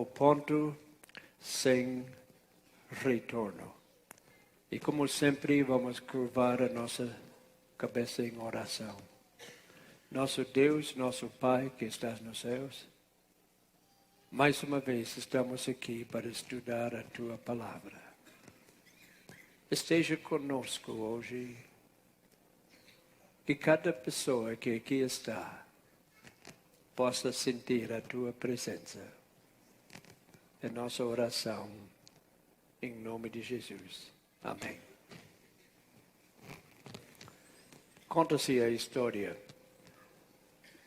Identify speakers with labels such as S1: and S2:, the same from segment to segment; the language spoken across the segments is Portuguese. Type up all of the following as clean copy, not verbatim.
S1: o ponto sem retorno. E como sempre, vamos curvar a nossa cabeça em oração. Nosso Deus, nosso Pai que estás nos céus, mais uma vez estamos aqui para estudar a Tua Palavra. Esteja conosco hoje, que cada pessoa que aqui está possa sentir a Tua presença. É nossa oração, em nome de Jesus. Amém. Conta-se a história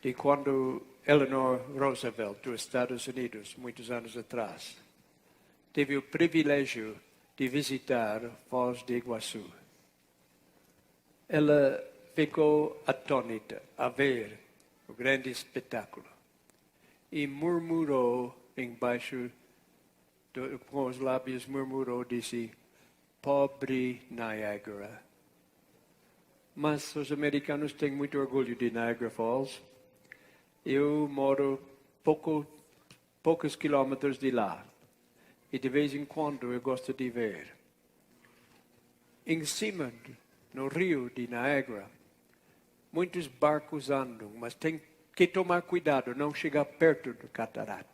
S1: de quando Eleanor Roosevelt, dos Estados Unidos, muitos anos atrás, teve o privilégio de visitar Foz do Iguaçu. Ela ficou atônita a ver o grande espetáculo e murmurou embaixo, com os lábios murmurou, disse: pobre Niagara. Mas os americanos têm muito orgulho de Niagara Falls. Eu moro poucos quilômetros de lá. E de vez em quando eu gosto de ver. Em cima, no rio de Niagara, muitos barcos andam, mas tem que tomar cuidado, não chegar perto do catarata.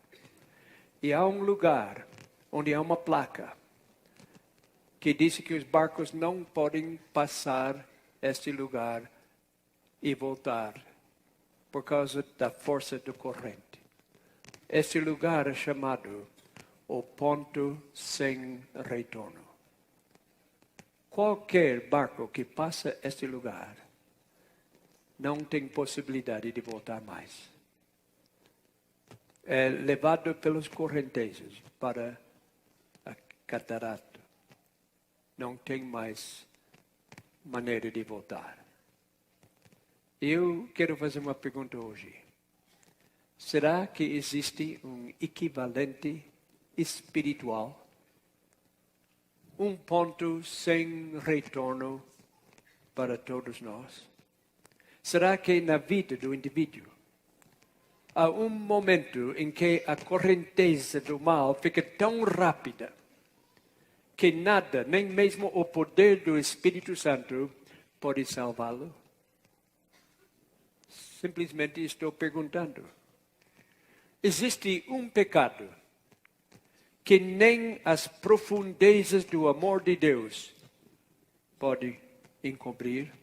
S1: E há um lugar onde há uma placa que diz que os barcos não podem passar este lugar e voltar por causa da força do corrente. Este lugar é chamado o ponto sem retorno. Qualquer barco que passa este lugar não tem possibilidade de voltar mais. É levado pelos correntezas para a catarata. Não tem mais maneira de voltar. Eu quero fazer uma pergunta hoje. Será que existe um equivalente espiritual? Um ponto sem retorno para todos nós? Será que na vida do indivíduo há um momento em que a correnteza do mal fica tão rápida que nada, nem mesmo o poder do Espírito Santo, pode salvá-lo? Simplesmente estou perguntando. Existe um pecado que nem as profundezas do amor de Deus pode encobrir?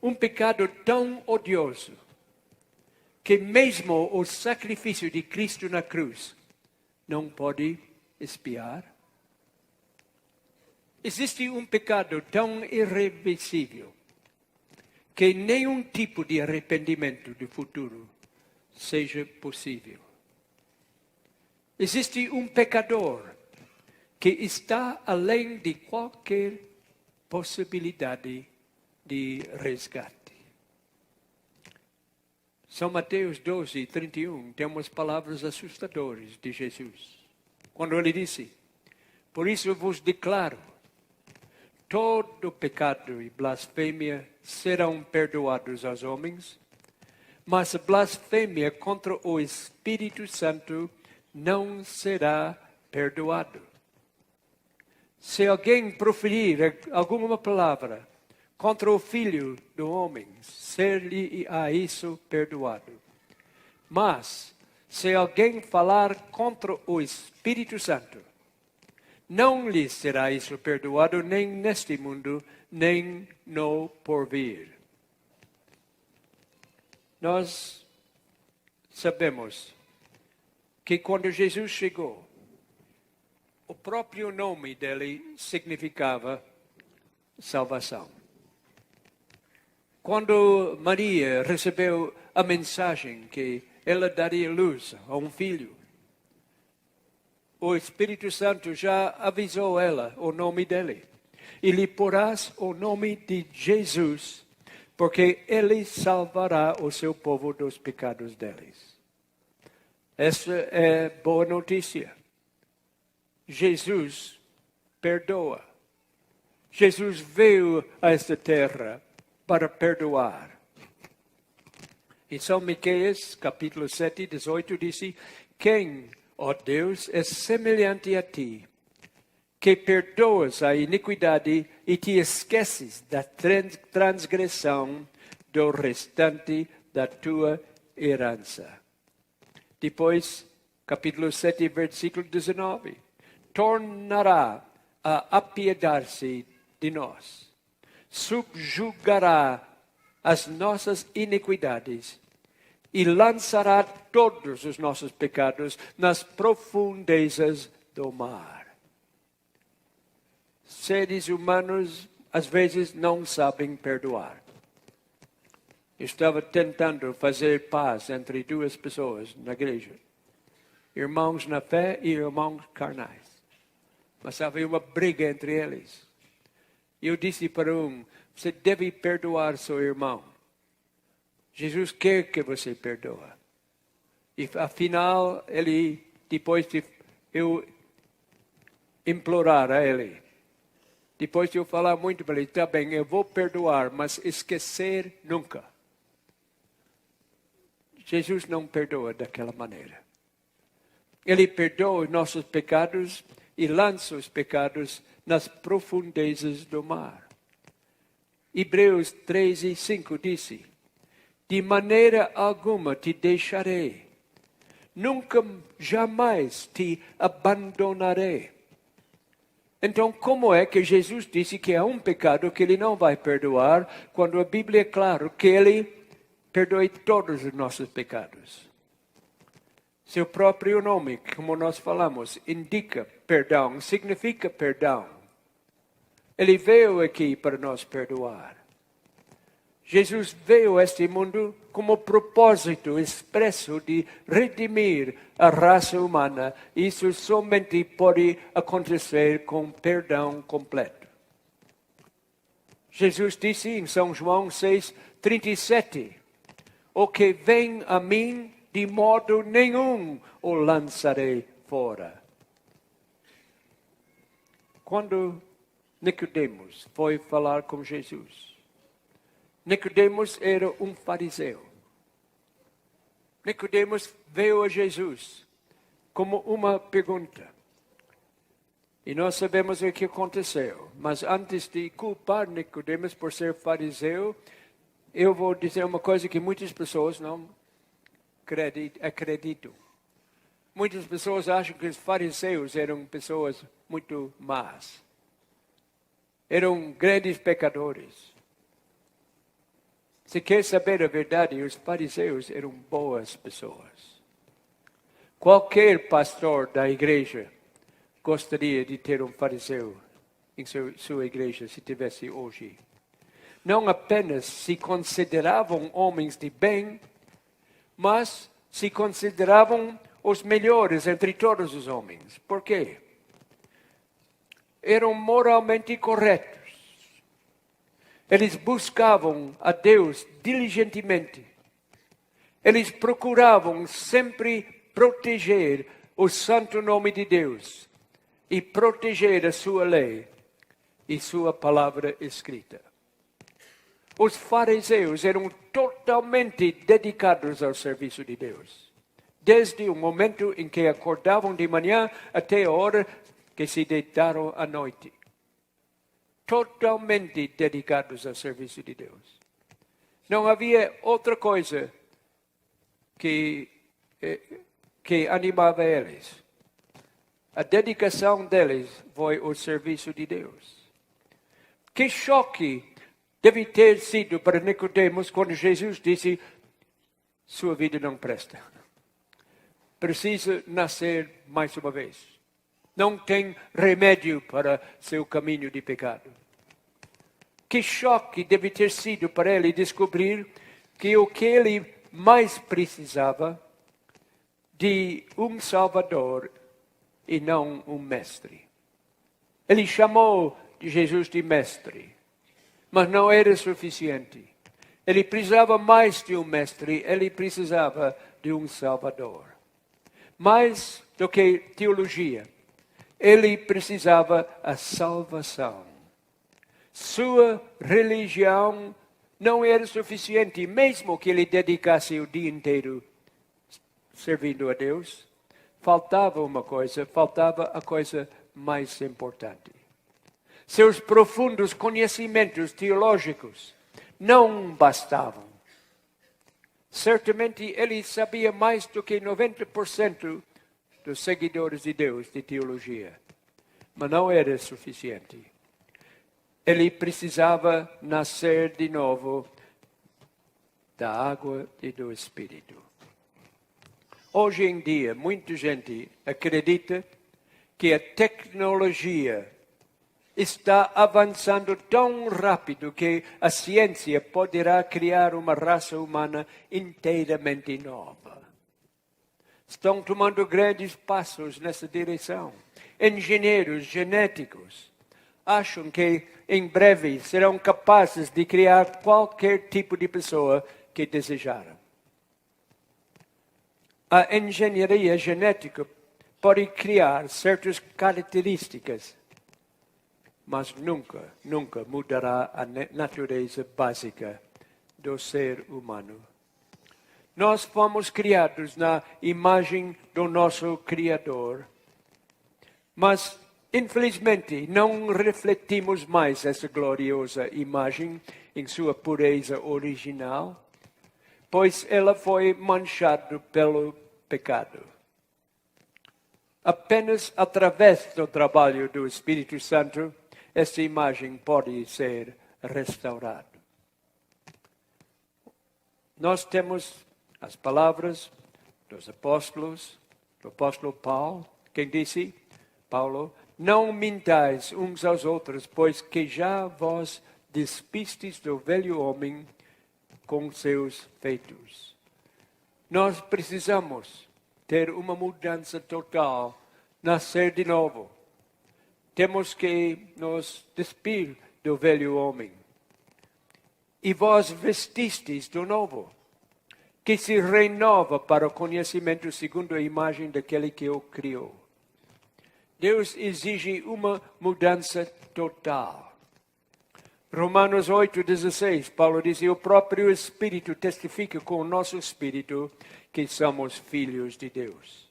S1: Um pecado tão odioso que mesmo o sacrifício de Cristo na cruz não pode expiar? Existe um pecado tão irreversível que nenhum tipo de arrependimento do futuro seja possível. Existe um pecador que está além de qualquer possibilidade de resgate. São Mateus 12, 31, temos palavras assustadoras de Jesus. Quando ele disse: por isso eu vos declaro, todo pecado e blasfêmia serão perdoados aos homens, mas a blasfêmia contra o Espírito Santo não será perdoado. Se alguém proferir alguma palavra contra o Filho do Homem, ser-lhe-á isso perdoado. Mas, se alguém falar contra o Espírito Santo, não lhe será isso perdoado nem neste mundo, nem no porvir. Nós sabemos que quando Jesus chegou, o próprio nome dele significava salvação. Quando Maria recebeu a mensagem que ela daria luz a um filho, o Espírito Santo já avisou ela o nome dele. E lhe porás o nome de Jesus, porque ele salvará o seu povo dos pecados deles. Essa é boa notícia. Jesus perdoa. Jesus veio a esta terra para perdoar. Em São Miqueias, capítulo 7, 18, disse: Quem, ó Deus, é semelhante a ti, que perdoas a iniquidade e te esqueces da transgressão do restante da tua herança. Depois, capítulo 7, versículo 19. Tornará a apiedar-se de nós, subjugará as nossas iniquidades e lançará todos os nossos pecados nas profundezas do mar. Seres humanos, às vezes, não sabem perdoar. Eu estava tentando fazer paz entre duas pessoas na igreja. Irmãos na fé e irmãos carnais. Mas havia uma briga entre eles. Eu disse para um, você deve perdoar seu irmão. Jesus quer que você perdoe. E afinal, ele, depois de eu implorar a ele, depois de eu falar muito para ele, tá bem, eu vou perdoar, mas esquecer nunca. Jesus não perdoa daquela maneira. Ele perdoa os nossos pecados e lança os pecados nas profundezas do mar. Hebreus 13:5 disse, de maneira alguma te deixarei, nunca jamais te abandonarei. Então, como é que Jesus disse que há um pecado que ele não vai perdoar, quando a Bíblia é claro que ele perdoe todos os nossos pecados? Seu próprio nome, como nós falamos, indica perdão, significa perdão. Ele veio aqui para nos perdoar. Jesus veio a este mundo como propósito expresso de redimir a raça humana. Isso somente pode acontecer com perdão completo. Jesus disse em São João 6:37, o que vem a mim, de modo nenhum o lançarei fora. Quando Nicodemos foi falar com Jesus, Nicodemos era um fariseu. Nicodemos veio a Jesus como uma pergunta. E nós sabemos o que aconteceu. Mas antes de culpar Nicodemos por ser fariseu, eu vou dizer uma coisa que muitas pessoas não acreditam. Muitas pessoas acham que os fariseus eram pessoas muito más. Eram grandes pecadores. Se quer saber a verdade, os fariseus eram boas pessoas. Qualquer pastor da igreja gostaria de ter um fariseu em sua igreja, se tivesse hoje. Não apenas se consideravam homens de bem, mas se consideravam os melhores entre todos os homens. Por quê? Eram moralmente corretos. Eles buscavam a Deus diligentemente. Eles procuravam sempre proteger o santo nome de Deus e proteger a sua lei e sua palavra escrita. Os fariseus eram totalmente dedicados ao serviço de Deus. Desde o momento em que acordavam de manhã até a hora que se deitaram à noite. Totalmente dedicados ao serviço de Deus. Não havia outra coisa que animava eles. A dedicação deles foi o serviço de Deus. Que choque deve ter sido para Nicodemos quando Jesus disse, sua vida não presta. Precisa nascer mais uma vez. Não tem remédio para seu caminho de pecado. Que choque deve ter sido para ele descobrir que o que ele mais precisava de um Salvador e não um mestre. Ele chamou Jesus de mestre, mas não era suficiente. Ele precisava mais de um mestre, ele precisava de um Salvador. Mais do que teologia, ele precisava a salvação. Sua religião não era suficiente, mesmo que ele dedicasse o dia inteiro servindo a Deus. faltava uma coisa, faltava a coisa mais importante. Seus profundos conhecimentos teológicos não bastavam. Certamente ele sabia mais do que 90% dos seguidores de Deus de teologia, mas não era suficiente. Ele precisava nascer de novo da água e do Espírito. Hoje em dia, muita gente acredita que a tecnologia está avançando tão rápido que a ciência poderá criar uma raça humana inteiramente nova. Estão tomando grandes passos nessa direção. Engenheiros genéticos acham que em breve serão capazes de criar qualquer tipo de pessoa que desejaram. A engenharia genética pode criar certas características, mas nunca mudará a natureza básica do ser humano. Nós fomos criados na imagem do nosso Criador, mas, infelizmente, não refletimos mais essa gloriosa imagem em sua pureza original, pois ela foi manchada pelo pecado. Apenas através do trabalho do Espírito Santo, essa imagem pode ser restaurada. Nós temos as palavras dos apóstolos, do apóstolo Paulo, quem disse, Paulo, não mintais uns aos outros, pois que já vós despistes do velho homem com seus feitos. Nós precisamos ter uma mudança total, nascer de novo. Temos que nos despir do velho homem. E vós vestistes do novo, que se renova para o conhecimento segundo a imagem daquele que o criou. Deus exige uma mudança total. Romanos 8,16, Paulo diz, o próprio Espírito testifica com o nosso Espírito que somos filhos de Deus.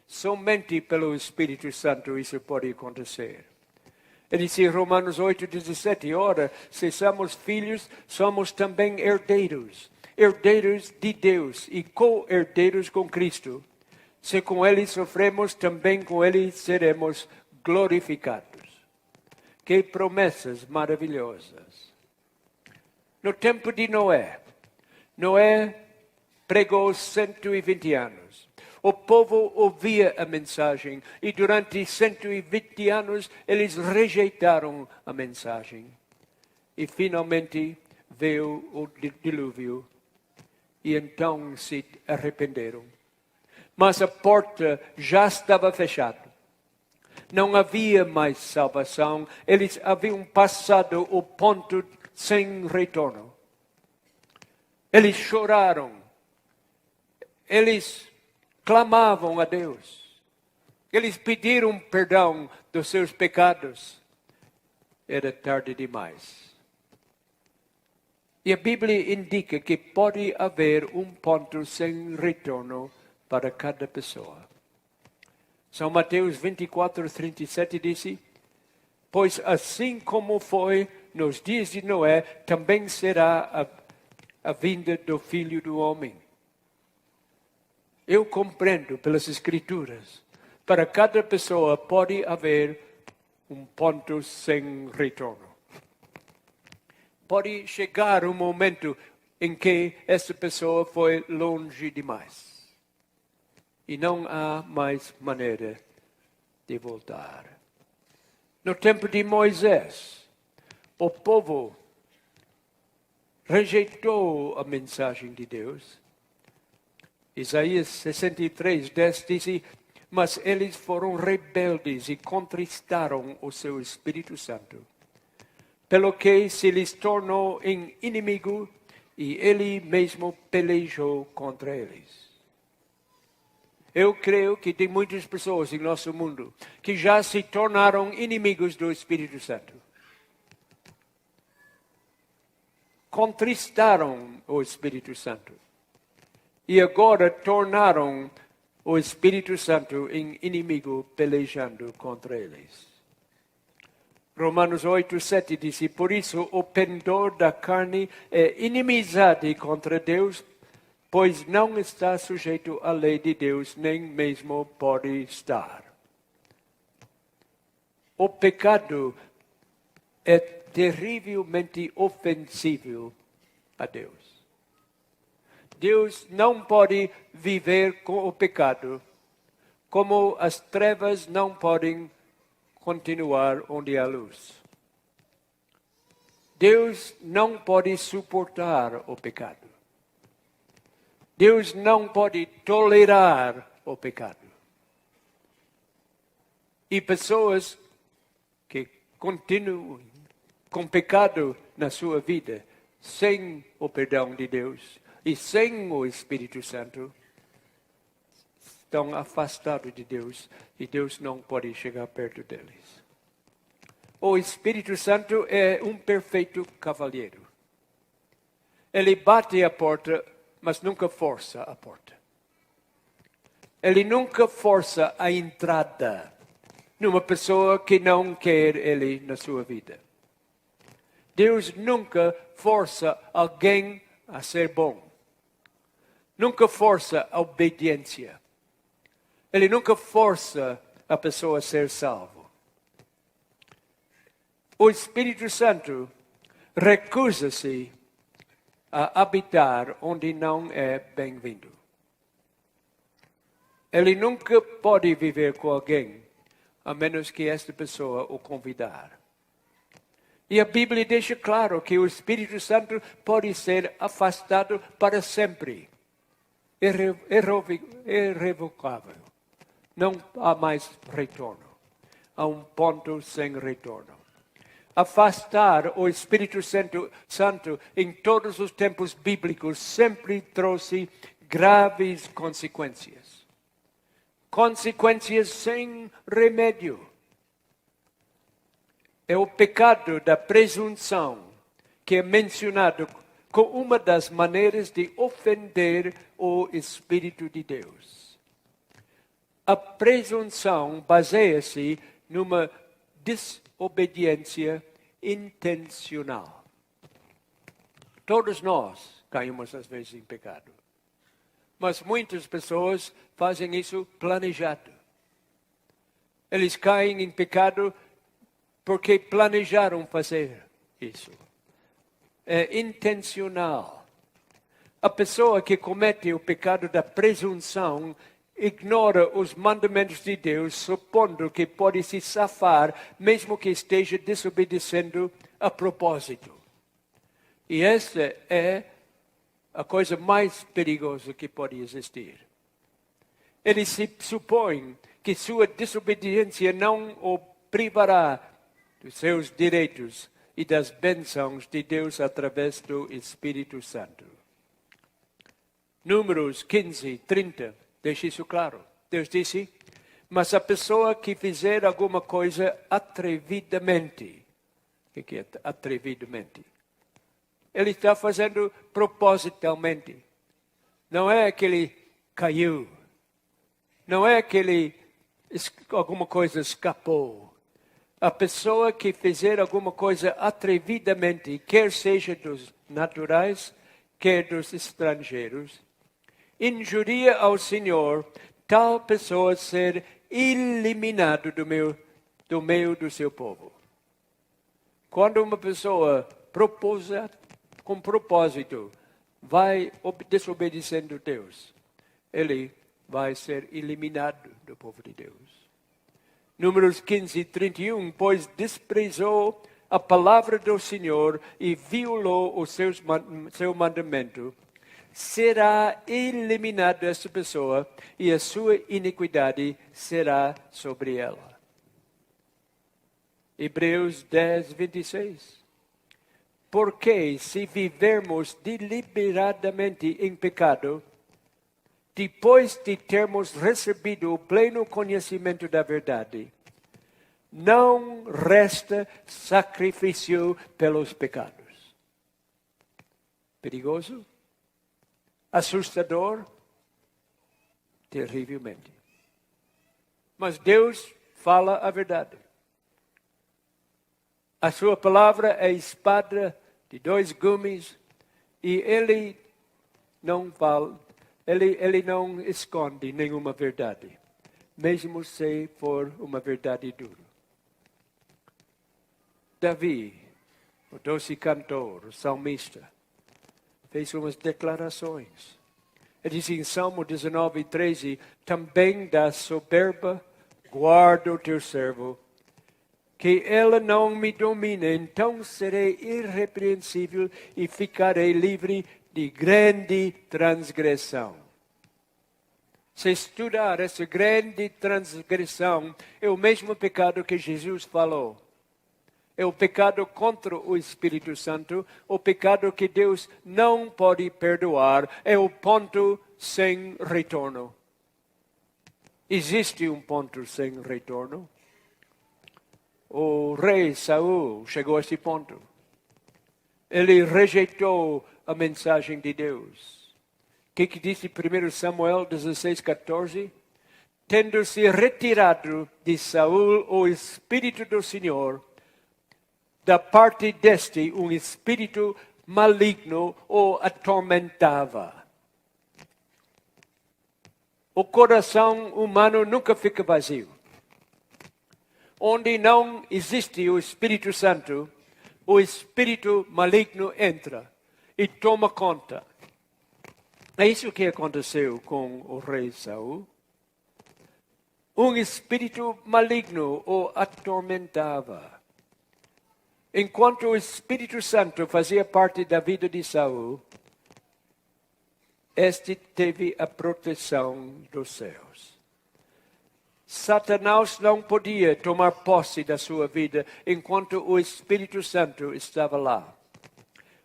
S1: Somente pelo Espírito Santo isso pode acontecer. Ele diz em Romanos 8,17, ora, se somos filhos, somos também herdeiros. Herdeiros de Deus e co-herdeiros com Cristo. Se com Ele sofremos, também com Ele seremos glorificados. Que promessas maravilhosas. No tempo de Noé, Noé pregou 120 anos. O povo ouvia a mensagem e durante 120 anos eles rejeitaram a mensagem. E finalmente veio o dilúvio e então se arrependeram. Mas a porta já estava fechada. Não havia mais salvação. Eles haviam passado o ponto sem retorno. Eles choraram. Eles clamavam a Deus. Eles pediram perdão dos seus pecados. Era tarde demais. E a Bíblia indica que pode haver um ponto sem retorno para cada pessoa. São Mateus 24:37 disse, pois assim como foi nos dias de Noé, também será a vinda do Filho do Homem. Eu compreendo pelas Escrituras, para cada pessoa pode haver um ponto sem retorno. Pode chegar um momento em que essa pessoa foi longe demais. E não há mais maneira de voltar. No tempo de Moisés, o povo rejeitou a mensagem de Deus. Isaías 63:10 diz, mas eles foram rebeldes e contristaram o seu Espírito Santo, pelo que se lhes tornou em inimigo e ele mesmo pelejou contra eles. Eu creio que tem muitas pessoas em nosso mundo que já se tornaram inimigos do Espírito Santo. Contristaram o Espírito Santo. E agora tornaram o Espírito Santo em inimigo pelejando contra eles. Romanos 8:7 diz, por isso o pendor da carne é inimizade contra Deus, pois não está sujeito à lei de Deus, nem mesmo pode estar. O pecado é terrivelmente ofensivo a Deus. Deus não pode viver com o pecado, como as trevas não podem continuar onde há luz. Deus não pode suportar o pecado. Deus não pode tolerar o pecado. E pessoas que continuam com pecado na sua vida, sem o perdão de Deus e sem o Espírito Santo, estão afastados de Deus e Deus não pode chegar perto deles. O Espírito Santo é um perfeito cavalheiro. Ele bate a porta, mas nunca força a porta. Ele nunca força a entrada numa pessoa que não quer ele na sua vida. Deus nunca força alguém a ser bom. Nunca força a obediência. Ele nunca força a pessoa a ser salvo. O Espírito Santo recusa-se a habitar onde não é bem-vindo. Ele nunca pode viver com alguém, a menos que esta pessoa o convidar. E a Bíblia deixa claro que o Espírito Santo pode ser afastado para sempre. Irrevocável. Não há mais retorno. Há um ponto sem retorno. Afastar o Espírito Santo em todos os tempos bíblicos sempre trouxe graves consequências. Consequências sem remédio. É o pecado da presunção que é mencionado como uma das maneiras de ofender o Espírito de Deus. A presunção baseia-se numa desobediência intencional. Todos nós caímos às vezes em pecado. Mas muitas pessoas fazem isso planejado. Eles caem em pecado porque planejaram fazer isso. É intencional. A pessoa que comete o pecado da presunção ignora os mandamentos de Deus, supondo que pode se safar, mesmo que esteja desobedecendo a propósito. E essa é a coisa mais perigosa que pode existir. Ele se supõe que sua desobediência não o privará dos seus direitos e das bênçãos de Deus através do Espírito Santo. Números 15, 30, deixa isso claro. Deus disse, mas a pessoa que fizer alguma coisa atrevidamente, o que é atrevidamente? Ele está fazendo propositalmente. Não é que ele caiu. Não é que alguma coisa escapou. A pessoa que fizer alguma coisa atrevidamente, quer seja dos naturais, quer dos estrangeiros, injuria ao Senhor, tal pessoa ser eliminado do meio do seu povo. Quando uma pessoa com propósito vai desobedecendo Deus, ele vai ser eliminado do povo de Deus. Números 15, 31, pois desprezou a palavra do Senhor e violou o seu mandamento, será eliminada essa pessoa e a sua iniquidade será sobre ela. Hebreus 10, 26. Porque se vivermos deliberadamente em pecado, depois de termos recebido o pleno conhecimento da verdade, não resta sacrifício pelos pecados. Perigoso? Assustador? terrivelmente. Mas Deus fala a verdade. A sua palavra é espada de dois gumes e ele não fala, ele não esconde nenhuma verdade, mesmo se for uma verdade dura. Davi, o doce cantor, o salmista, fez umas declarações. Ele diz em Salmo 19:13, também da soberba guarda o teu servo, que ela não me domine, então serei irrepreensível e ficarei livre de grande transgressão. Se estudar essa grande transgressão, é o mesmo pecado que Jesus falou. É o pecado contra o Espírito Santo, o pecado que Deus não pode perdoar, é o ponto sem retorno. Existe um ponto sem retorno. O rei Saul chegou a esse ponto. Ele rejeitou a mensagem de Deus. O que disse 1 Samuel 16:14? Tendo-se retirado de Saul o Espírito do Senhor, da parte deste um espírito maligno o atormentava. O coração humano nunca fica vazio. Onde não existe o Espírito Santo, o espírito maligno entra e toma conta. É isso que aconteceu com o rei Saul. Um espírito maligno o atormentava. Enquanto o Espírito Santo fazia parte da vida de Saul, este teve a proteção dos céus. Satanás não podia tomar posse da sua vida enquanto o Espírito Santo estava lá.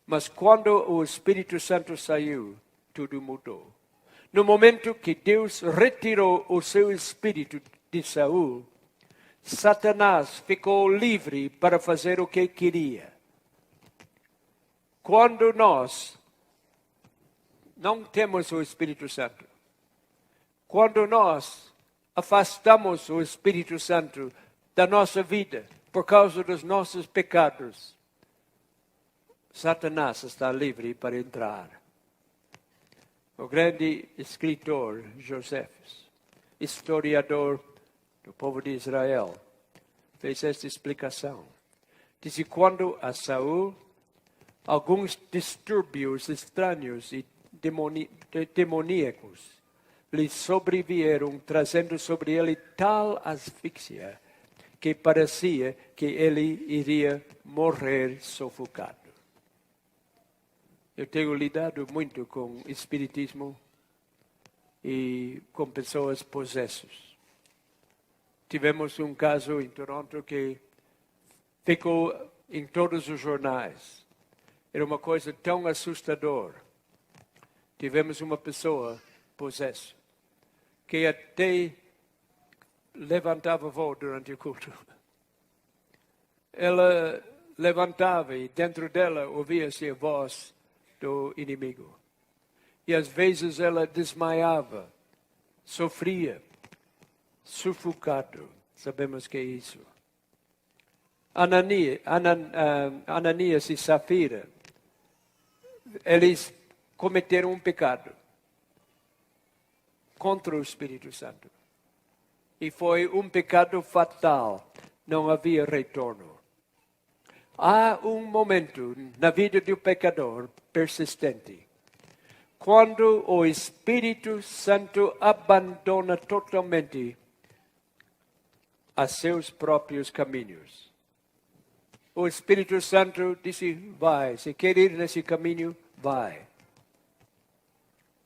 S1: Mas quando o Espírito Santo saiu, tudo mudou. No momento que Deus retirou o seu espírito de Saul, Satanás ficou livre para fazer o que queria. Quando nós não temos o Espírito Santo, quando nós afastamos o Espírito Santo da nossa vida por causa dos nossos pecados, Satanás está livre para entrar. O grande escritor Josefes, historiador do povo de Israel, fez esta explicação. Diz que quando a Saul, alguns distúrbios estranhos e demoníacos lhe sobrevieram, trazendo sobre ele tal asfixia que parecia que ele iria morrer sufocado. Eu tenho lidado muito com espiritismo e com pessoas possessas. Tivemos um caso em Toronto que ficou em todos os jornais. Era uma coisa tão assustadora. Tivemos uma pessoa possessa que até levantava voo durante o culto. Ela levantava e dentro dela ouvia-se a voz do inimigo. E às vezes ela desmaiava, sofria, sufocado. Sabemos que é isso. Ananias e Safira, eles cometeram um pecado contra o Espírito Santo. E foi um pecado fatal. Não havia retorno. Há um momento na vida do pecador persistente, quando o Espírito Santo abandona totalmente a seus próprios caminhos. O Espírito Santo disse, vai, se quer ir nesse caminho, vai.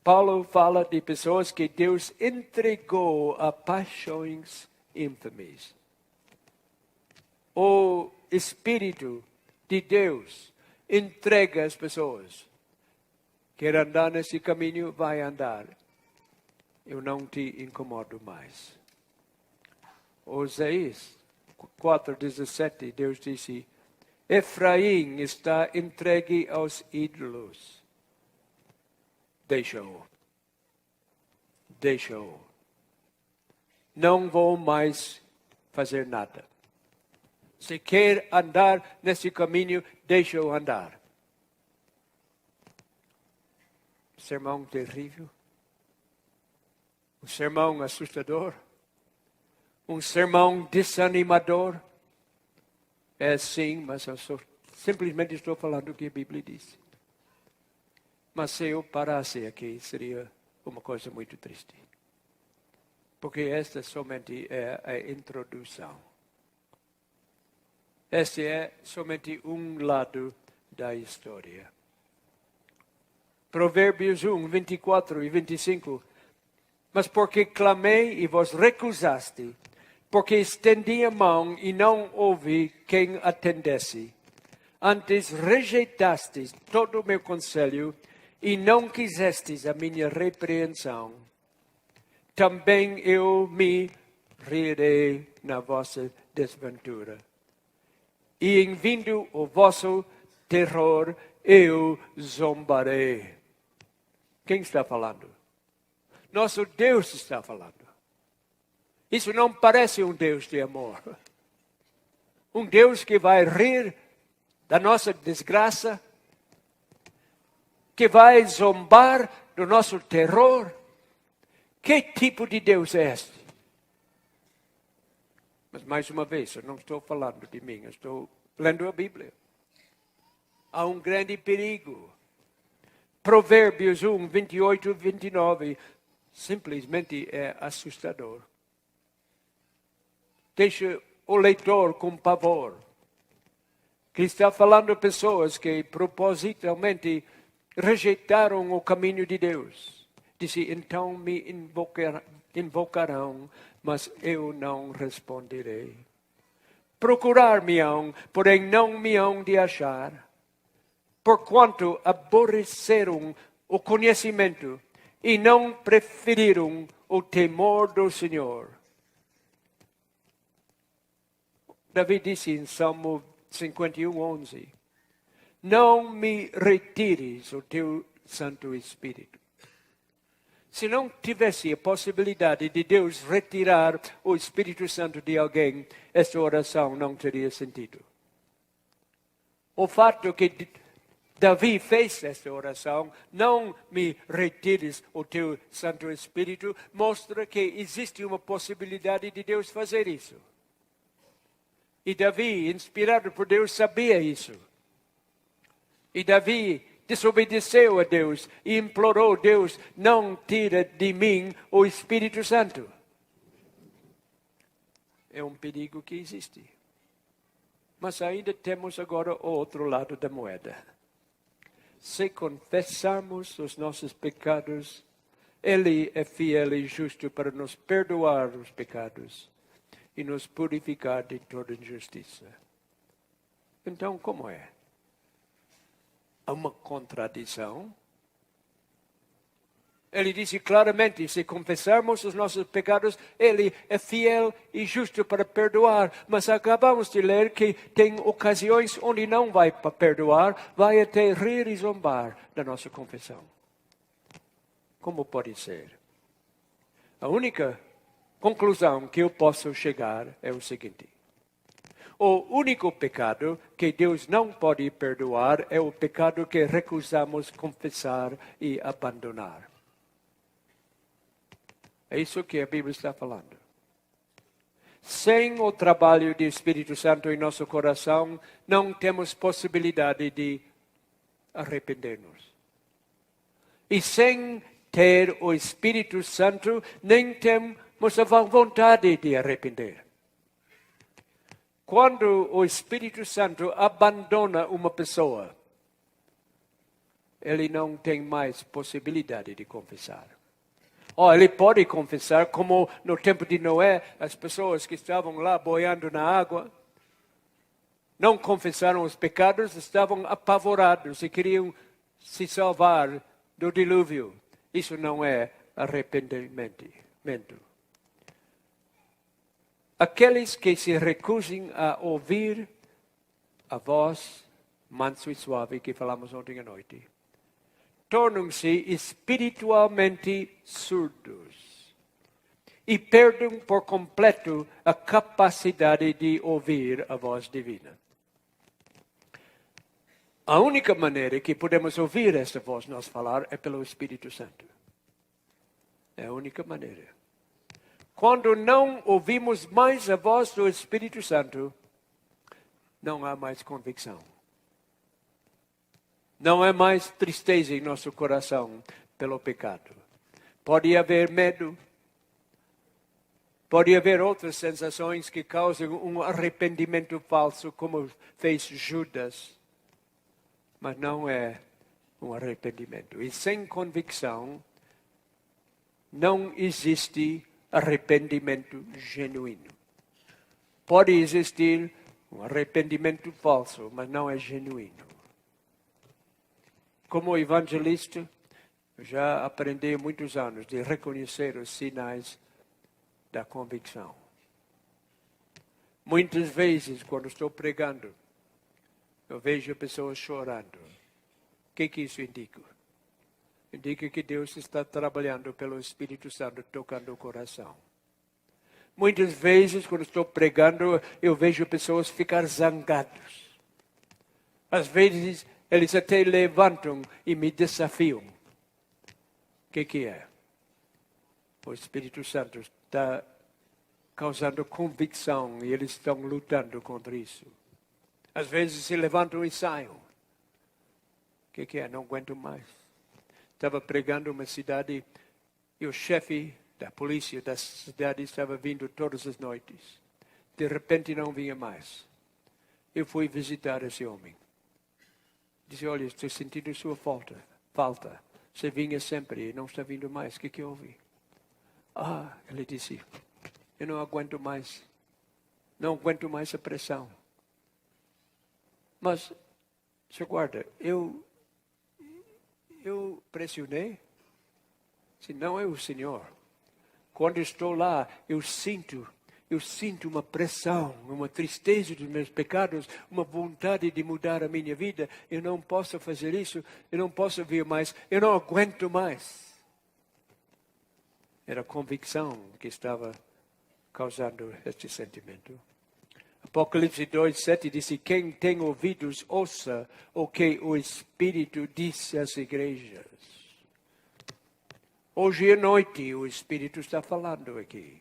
S1: Paulo fala de pessoas que Deus entregou a paixões ínfames. O Espírito de Deus entrega as pessoas. Quer andar nesse caminho, vai andar. Eu não te incomodo mais. Oséias 4:17, Deus disse, Efraim está entregue aos ídolos. Deixa-o. não vou mais fazer nada. Se quer andar nesse caminho, deixa eu andar. Sermão terrível. Um sermão assustador. Um sermão desanimador. É sim, mas eu simplesmente estou falando o que a Bíblia diz. Mas se eu parasse aqui, seria uma coisa muito triste. Porque esta somente é a introdução. Este é somente um lado da história. Provérbios 1, 24 e 25. Mas porque clamei e vos recusaste, porque estendi a mão e não houve quem atendesse. Antes rejeitastes todo o meu conselho e não quisestes a minha repreensão. Também eu me rirei na vossa desventura. E em vindo o vosso terror, eu zombarei. Quem está falando? Nosso Deus está falando. Isso não parece um Deus de amor. Um Deus que vai rir da nossa desgraça, que vai zombar do nosso terror. Que tipo de Deus é este? Mas mais uma vez, eu não estou falando de mim, eu estou lendo a Bíblia. Há um grande perigo. Provérbios 1, 28 e 29, simplesmente é assustador. Deixa o leitor com pavor. Que está falando de pessoas que propositalmente rejeitaram o caminho de Deus. Disse, então me invocarão, mas eu não responderei. Procurar-me-ão, porém não me hão de achar. Porquanto aborreceram o conhecimento e não preferiram o temor do Senhor. Davi disse em Salmo 51, 11, não me retires o teu Santo Espírito. Se não tivesse a possibilidade de Deus retirar o Espírito Santo de alguém, esta oração não teria sentido. O fato que Davi fez esta oração, não me retires o teu Santo Espírito, mostra que existe uma possibilidade de Deus fazer isso. E Davi, inspirado por Deus, sabia isso. E Davi desobedeceu a Deus e implorou a Deus, não tira de mim o Espírito Santo. É um perigo que existe. Mas ainda temos agora o outro lado da moeda. Se confessarmos os nossos pecados, Ele é fiel e justo para nos perdoar os pecados e nos purificar de toda injustiça. Então, como é? Há uma contradição. Ele disse claramente, se confessarmos os nossos pecados, Ele é fiel e justo para perdoar. Mas acabamos de ler que tem ocasiões onde não vai para perdoar, vai até rir e zombar da nossa confissão. Como pode ser? A única conclusão que eu posso chegar é o seguinte. O único pecado que Deus não pode perdoar é o pecado que recusamos confessar e abandonar. É isso que a Bíblia está falando. Sem o trabalho do Espírito Santo em nosso coração, não temos possibilidade de arrepender-nos. E sem ter o Espírito Santo, nem temos a vontade de arrepender. Quando o Espírito Santo abandona uma pessoa, ele não tem mais possibilidade de confessar. Ele pode confessar, como no tempo de Noé, as pessoas que estavam lá boiando na água, não confessaram os pecados, estavam apavorados e queriam se salvar do dilúvio. Isso não é arrependimento. Aqueles que se recusem a ouvir a voz manso e suave que falamos ontem à noite, tornam-se espiritualmente surdos e perdem por completo a capacidade de ouvir a voz divina. A única maneira que podemos ouvir esta voz nos falar é pelo Espírito Santo. É a única maneira. Quando não ouvimos mais a voz do Espírito Santo, não há mais convicção. Não há mais tristeza em nosso coração pelo pecado. Pode haver medo. Pode haver outras sensações que causam um arrependimento falso, como fez Judas. Mas não é um arrependimento. E sem convicção, não existe arrependimento genuíno. Pode existir um arrependimento falso, mas não é genuíno. Como evangelista, eu já aprendi há muitos anos de reconhecer os sinais da convicção. Muitas vezes, quando estou pregando, eu vejo pessoas chorando. O que isso indica? Indica que Deus está trabalhando pelo Espírito Santo, tocando o coração. Muitas vezes, quando estou pregando, eu vejo pessoas ficar zangadas. Às vezes, eles até levantam e me desafiam. O que é? O Espírito Santo está causando convicção e eles estão lutando contra isso. Às vezes se levantam e saem. O que é? Não aguento mais. Estava pregando uma cidade e o chefe da polícia da cidade estava vindo todas as noites. De repente não vinha mais. Eu fui visitar esse homem. Disse, olha, estou sentindo sua falta. Você vinha sempre e não está vindo mais. O que houve? Ele disse, eu não aguento mais. Não aguento mais a pressão. Mas, senhor guarda, eu pressionei? Se não é o Senhor. Quando estou lá, eu sinto uma pressão, uma tristeza dos meus pecados, uma vontade de mudar a minha vida. Eu não posso fazer isso, eu não posso vir mais, eu não aguento mais. Era a convicção que estava causando este sentimento. Apocalipse 2:7 diz, quem tem ouvidos, ouça o que o Espírito disse às igrejas. Hoje à noite o Espírito está falando aqui.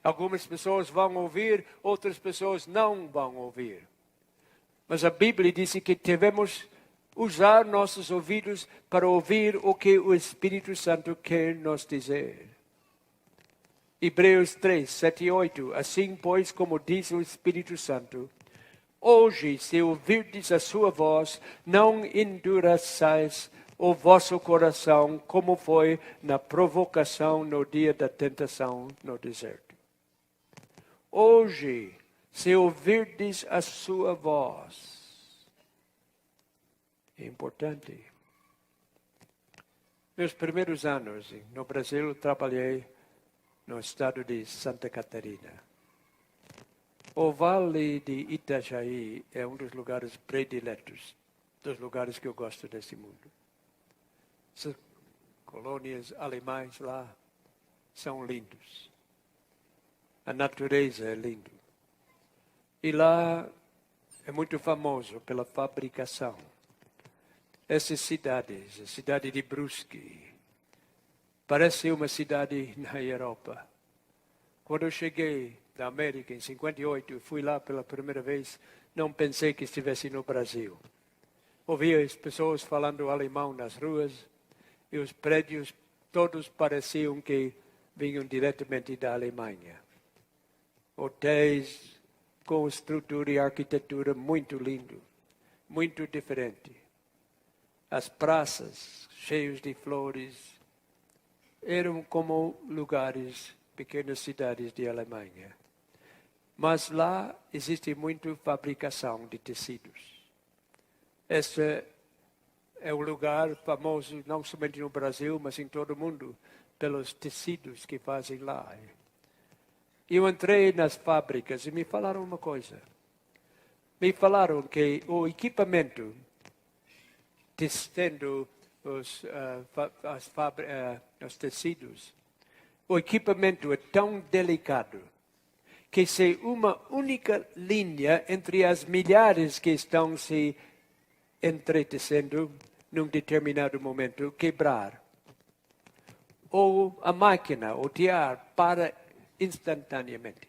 S1: Algumas pessoas vão ouvir, outras pessoas não vão ouvir. Mas a Bíblia diz que devemos usar nossos ouvidos para ouvir o que o Espírito Santo quer nos dizer. Hebreus 3:7-8. Assim, pois, como diz o Espírito Santo, hoje, se ouvirdes a sua voz, não endureçais o vosso coração, como foi na provocação no dia da tentação no deserto. Hoje, se ouvirdes a sua voz. É importante. Meus primeiros anos no Brasil, eu trabalhei no estado de Santa Catarina. O Vale de Itajaí é um dos lugares prediletos, dos lugares que eu gosto desse mundo. Essas colônias alemãs lá são lindos. A natureza é linda. E lá é muito famoso pela fabricação. Essas cidades, a cidade de Brusque, parece uma cidade na Europa. Quando eu cheguei da América em 58, fui lá pela primeira vez, não pensei que estivesse no Brasil. Ouvia as pessoas falando alemão nas ruas e os prédios todos pareciam que vinham diretamente da Alemanha. Hotéis com estrutura e arquitetura muito lindo, muito diferente. As praças cheias de flores eram como lugares, pequenas cidades de Alemanha. Mas lá existe muita fabricação de tecidos. Esse é um lugar famoso não somente no Brasil, mas em todo o mundo, pelos tecidos que fazem lá. Eu entrei nas fábricas e me falaram uma coisa. Me falaram que o equipamento tecendo os tecidos O equipamento é tão delicado que se uma única linha entre as milhares que estão se entretecendo num determinado momento quebrar, ou a máquina, o tiar, para instantaneamente.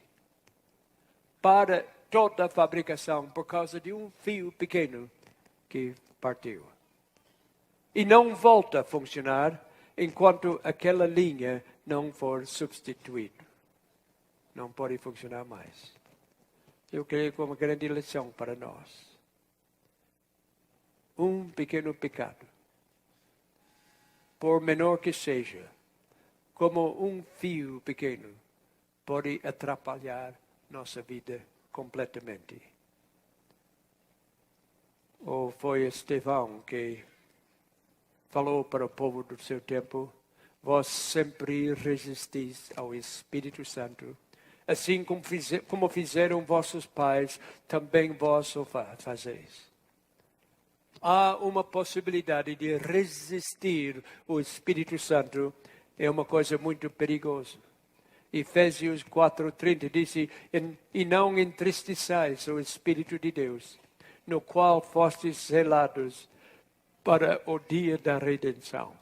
S1: Para toda a fabricação por causa de um fio pequeno que partiu. E não volta a funcionar enquanto aquela linha não for substituída. Não pode funcionar mais. Eu creio que é uma grande lição para nós. Um pequeno pecado, por menor que seja, como um fio pequeno, pode atrapalhar nossa vida completamente. Ou foi Estevão que falou para o povo do seu tempo: vós sempre resistis ao Espírito Santo, assim como fizeram vossos pais, também vós o fazeis. Há uma possibilidade de resistir ao Espírito Santo, é uma coisa muito perigosa. Efésios 4:30 diz: e não entristeçais o Espírito de Deus, no qual fostes selados para o dia da redenção.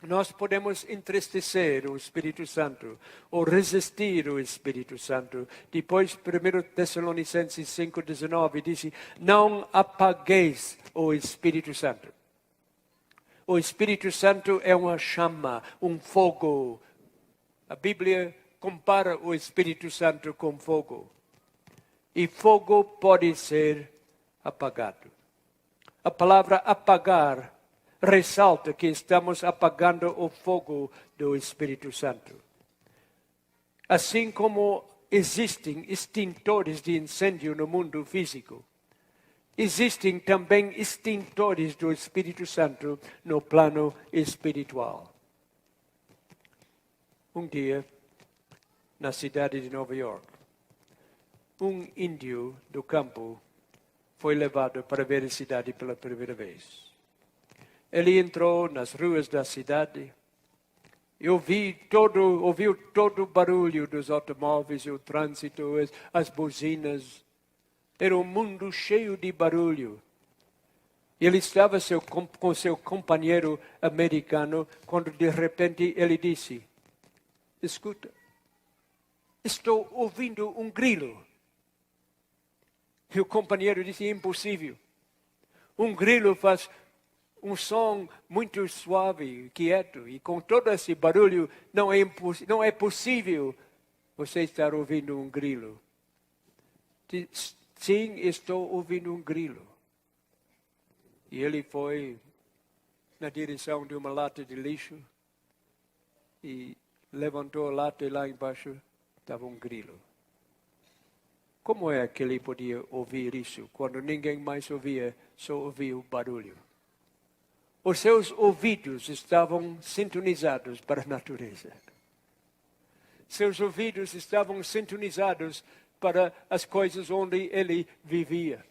S1: Nós podemos entristecer o Espírito Santo ou resistir o Espírito Santo. Depois, 1 Tessalonicenses 5:19 diz: não apagueis o Espírito Santo. O Espírito Santo é uma chama, um fogo. A Bíblia compara o Espírito Santo com fogo. E fogo pode ser apagado. A palavra apagar ressalta que estamos apagando o fogo do Espírito Santo. Assim como existem extintores de incêndio no mundo físico, existem também extintores do Espírito Santo no plano espiritual. Um dia, na cidade de Nova York, um índio do campo foi levado para ver a cidade pela primeira vez. Ele entrou nas ruas da cidade e ouviu todo o barulho dos automóveis, o trânsito, as buzinas. Era um mundo cheio de barulho. Ele estava com seu companheiro americano quando de repente ele disse: escuta, estou ouvindo um grilo. E o companheiro disse: impossível. Um grilo faz um som muito suave, quieto, e com todo esse barulho não é possível você estar ouvindo um grilo. Sim, estou ouvindo um grilo. E ele foi na direção de uma lata de lixo e levantou a lata e lá embaixo estava um grilo. Como é que ele podia ouvir isso quando ninguém mais ouvia, só ouvia o barulho? Os seus ouvidos estavam sintonizados para a natureza. Seus ouvidos estavam sintonizados para as coisas onde ele vivia.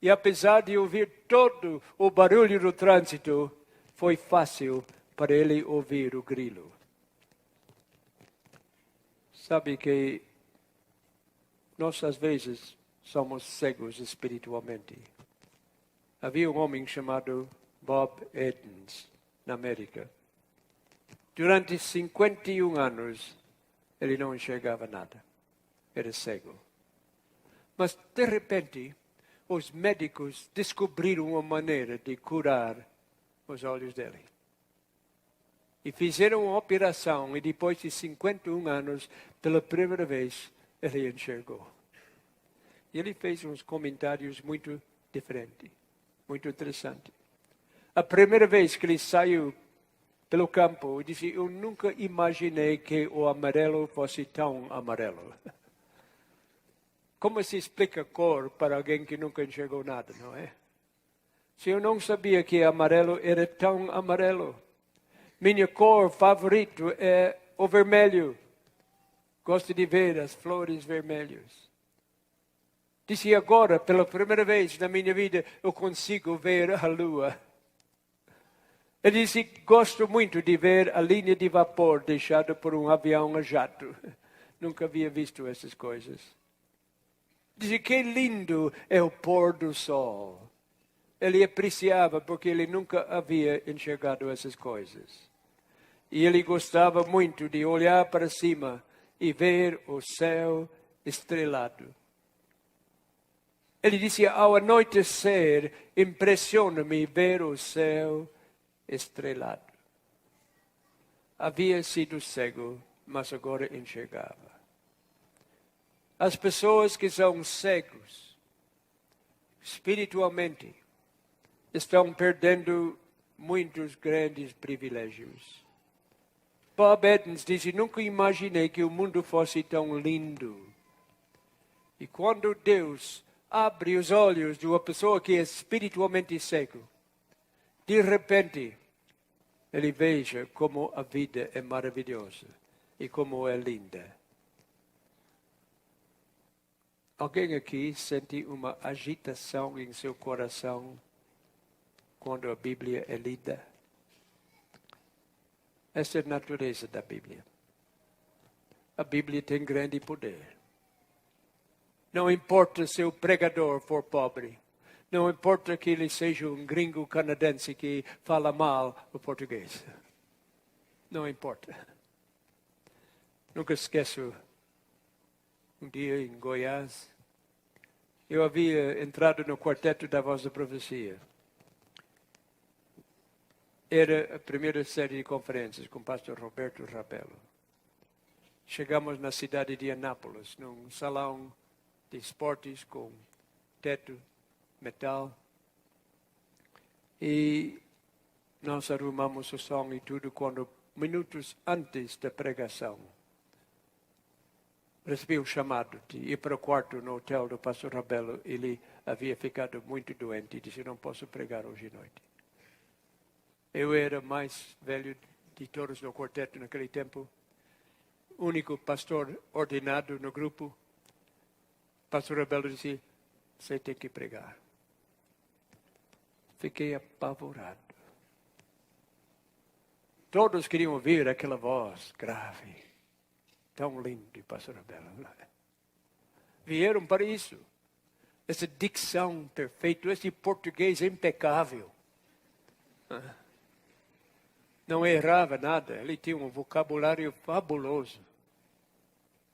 S1: E apesar de ouvir todo o barulho do trânsito, foi fácil para ele ouvir o grilo. Sabe que nós às vezes somos cegos espiritualmente. Havia um homem chamado Bob Edens, na América. Durante 51 anos, ele não enxergava nada. Era cego. Mas, de repente, os médicos descobriram uma maneira de curar os olhos dele. E fizeram uma operação, e depois de 51 anos, pela primeira vez, ele enxergou. E ele fez uns comentários muito diferentes, muito interessantes. A primeira vez que ele saiu pelo campo, ele disse: eu nunca imaginei que o amarelo fosse tão amarelo. Como se explica cor para alguém que nunca enxergou nada, não é? Se eu não sabia que amarelo era tão amarelo. Minha cor favorita é o vermelho. Gosto de ver as flores vermelhas. Disse: agora, pela primeira vez na minha vida, eu consigo ver a lua. Ele disse, gosto muito de ver a linha de vapor deixada por um avião a jato. Nunca havia visto essas coisas. Disse, que lindo é o pôr do sol. Ele apreciava porque ele nunca havia enxergado essas coisas. E ele gostava muito de olhar para cima e ver o céu estrelado. Ele disse, ao anoitecer, impressiona-me ver o céu estrelado. Havia sido cego, mas agora enxergava. As pessoas que são cegos, espiritualmente, estão perdendo muitos grandes privilégios. Bob Edens disse, nunca imaginei que o mundo fosse tão lindo. E quando Deus abre os olhos de uma pessoa que é espiritualmente cego, de repente, ele veja como a vida é maravilhosa e como é linda. Alguém aqui sente uma agitação em seu coração quando a Bíblia é lida? Essa é a natureza da Bíblia. A Bíblia tem grande poder. Não importa se o pregador for pobre. Não importa que ele seja um gringo canadense que fala mal o português. Não importa. Nunca esqueço, um dia em Goiás, eu havia entrado no quarteto da Voz da Profecia. Era a primeira série de conferências com o pastor Roberto Rabelo. Chegamos na cidade de Anápolis, num salão de esportes com teto, metal. E nós arrumamos o som e tudo quando, minutos antes da pregação, recebi um chamado de ir para o quarto no hotel do pastor Rabelo. Ele havia ficado muito doente e disse, não posso pregar hoje à noite. Eu era mais velho de todos no quarteto naquele tempo. Único pastor ordenado no grupo. Pastor Rabelo disse, você tem que pregar. Fiquei apavorado. Todos queriam ouvir aquela voz grave, tão linda, pastor Rabelo. Vieram para isso. Essa dicção perfeita, esse português impecável. Não errava nada, ele tinha um vocabulário fabuloso.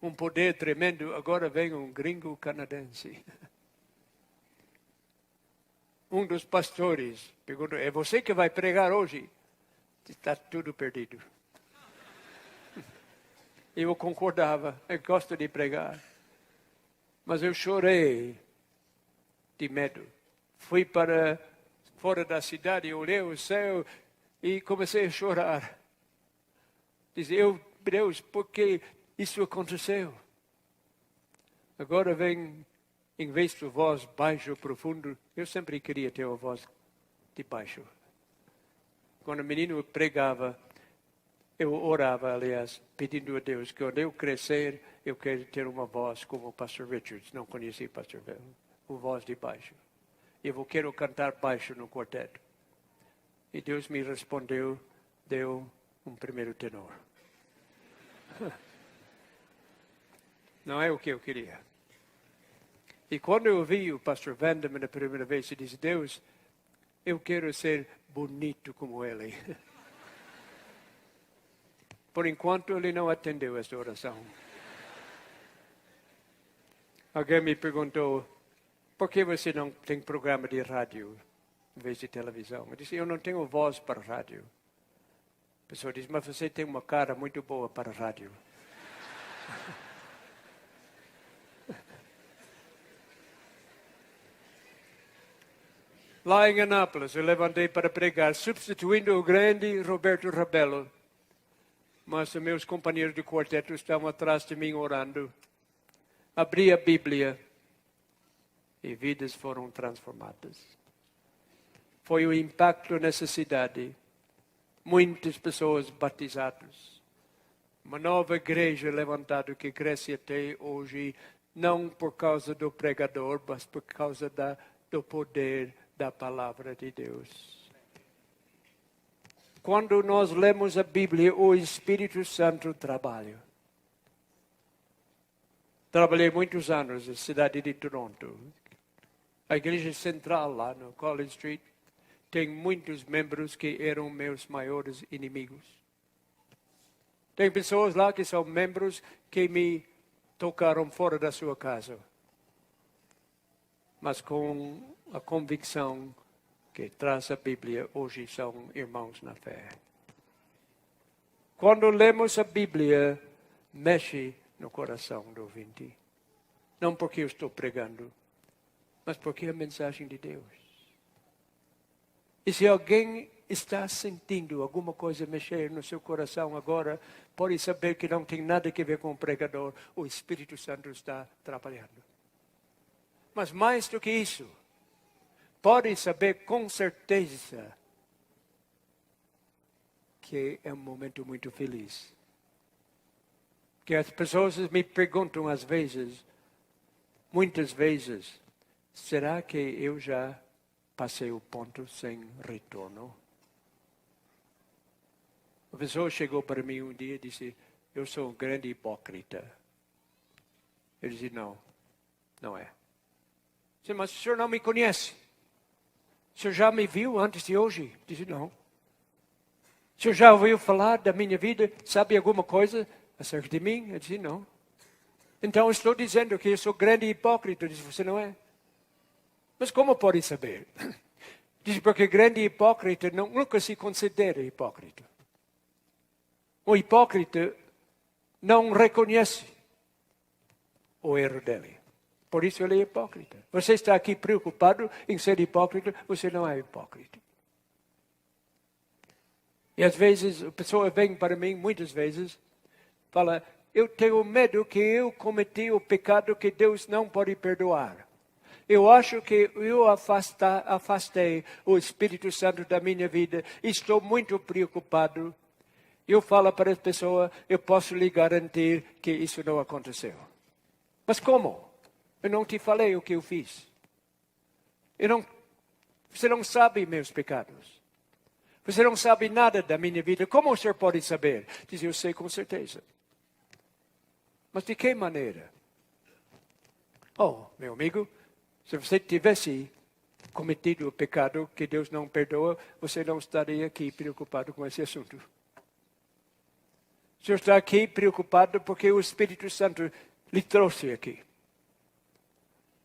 S1: Um poder tremendo, agora vem um gringo canadense. Um dos pastores perguntou, é você que vai pregar hoje? Está tudo perdido. Eu concordava, eu gosto de pregar. Mas eu chorei de medo. Fui para fora da cidade, olhei o céu e comecei a chorar. Dizia, Deus, por que isso aconteceu? Agora vem, em vez de voz baixo, profundo, eu sempre queria ter uma voz de baixo. Quando o menino pregava, eu orava, aliás, pedindo a Deus que quando eu crescer, eu quero ter uma voz como o pastor Richards. Não conheci o pastor Bell. Uma voz de baixo. Eu quero cantar baixo no quarteto. E Deus me respondeu, deu um primeiro tenor. Não é o que eu queria. E quando eu vi o pastor Vanderman a primeira vez, eu disse, Deus, eu quero ser bonito como ele. Por enquanto, ele não atendeu essa oração. Alguém me perguntou, por que você não tem programa de rádio em vez de televisão? Eu disse, eu não tenho voz para rádio. A pessoa diz, mas você tem uma cara muito boa para rádio. Lá em Anápolis, eu levantei para pregar, substituindo o grande Roberto Rabelo. Mas os meus companheiros de quarteto estavam atrás de mim orando. Abri a Bíblia e vidas foram transformadas. Foi o impacto nessa cidade. Muitas pessoas batizadas. Uma nova igreja levantada que cresce até hoje, não por causa do pregador, mas por causa do poder da palavra de Deus. quando nós lemos a Bíblia, o Espírito Santo trabalha. Trabalhei muitos anos na cidade de Toronto. A igreja central lá no College Street tem muitos membros que eram meus maiores inimigos. Tem pessoas lá que são membros que me tocaram fora da sua casa. Mas com a convicção que traz a Bíblia, hoje são irmãos na fé. Quando lemos a Bíblia, mexe no coração do ouvinte. Não porque eu estou pregando, mas porque é a mensagem de Deus. E se alguém está sentindo alguma coisa mexer no seu coração agora, pode saber que não tem nada a ver com o pregador. O Espírito Santo está trabalhando. Mas mais do que isso, pode saber com certeza que é um momento muito feliz. Que as pessoas me perguntam às vezes, muitas vezes, será que eu já passei o ponto sem retorno? Uma pessoa chegou para mim um dia e disse, eu sou um grande hipócrita. Eu disse, não é. Disse, mas o senhor não me conhece? O senhor já me viu antes de hoje? Eu disse, não. O senhor já ouviu falar da minha vida? Sabe alguma coisa acerca de mim? Eu disse, não. Então estou dizendo que eu sou grande hipócrita. Eu disse, você não é. Mas como pode saber? Diz porque grande hipócrita nunca se considera hipócrita. O hipócrita não reconhece o erro dele. Por isso ele é hipócrita. Você está aqui preocupado em ser hipócrita, você não é hipócrita. E às vezes a pessoa vem para mim, muitas vezes, fala, eu tenho medo que eu cometi o pecado que Deus não pode perdoar. Eu acho que eu afastei o Espírito Santo da minha vida. Estou muito preocupado. Eu falo para a pessoa, eu posso lhe garantir que isso não aconteceu. Mas como? Eu não te falei o que eu fiz. Você não sabe meus pecados. Você não sabe nada da minha vida. Como o senhor pode saber? Diz, eu sei com certeza. Mas de que maneira? Oh, meu amigo, se você tivesse cometido o pecado que Deus não perdoa, você não estaria aqui preocupado com esse assunto. O senhor está aqui preocupado porque o Espírito Santo lhe trouxe aqui.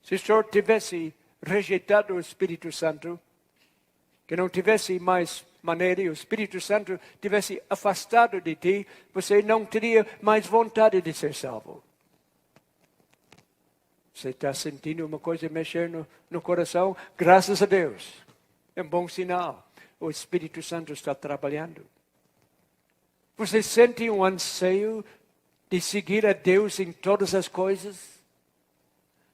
S1: Se o senhor tivesse rejeitado o Espírito Santo, que não tivesse mais maneira e o Espírito Santo tivesse afastado de ti, você não teria mais vontade de ser salvo. Você está sentindo uma coisa mexer no coração? Graças a Deus. É um bom sinal. O Espírito Santo está trabalhando. Você sente um anseio de seguir a Deus em todas as coisas?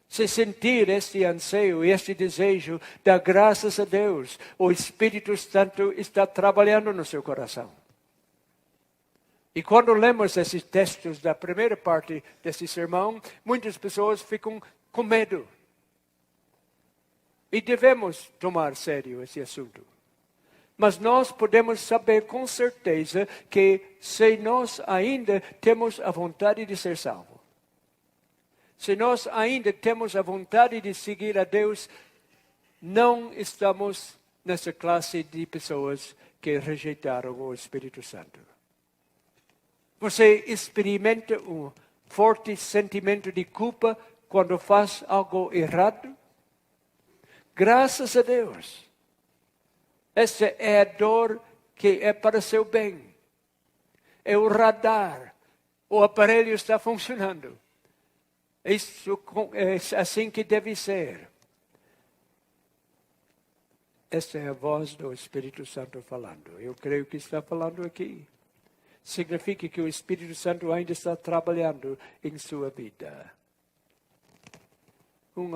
S1: Se sentir este anseio, este desejo, dá graças a Deus. O Espírito Santo está trabalhando no seu coração. E quando lemos esses textos da primeira parte desse sermão, muitas pessoas ficam com medo. E devemos tomar sério esse assunto. Mas nós podemos saber com certeza que se nós ainda temos a vontade de ser salvos, se nós ainda temos a vontade de seguir a Deus, não estamos nessa classe de pessoas que rejeitaram o Espírito Santo. Você experimenta um forte sentimento de culpa quando faz algo errado? Graças a Deus. Essa é a dor que é para seu bem. É o radar. O aparelho está funcionando. Isso é assim que deve ser. Essa é a voz do Espírito Santo falando. Eu creio que está falando aqui. Significa que o Espírito Santo ainda está trabalhando em sua vida. Um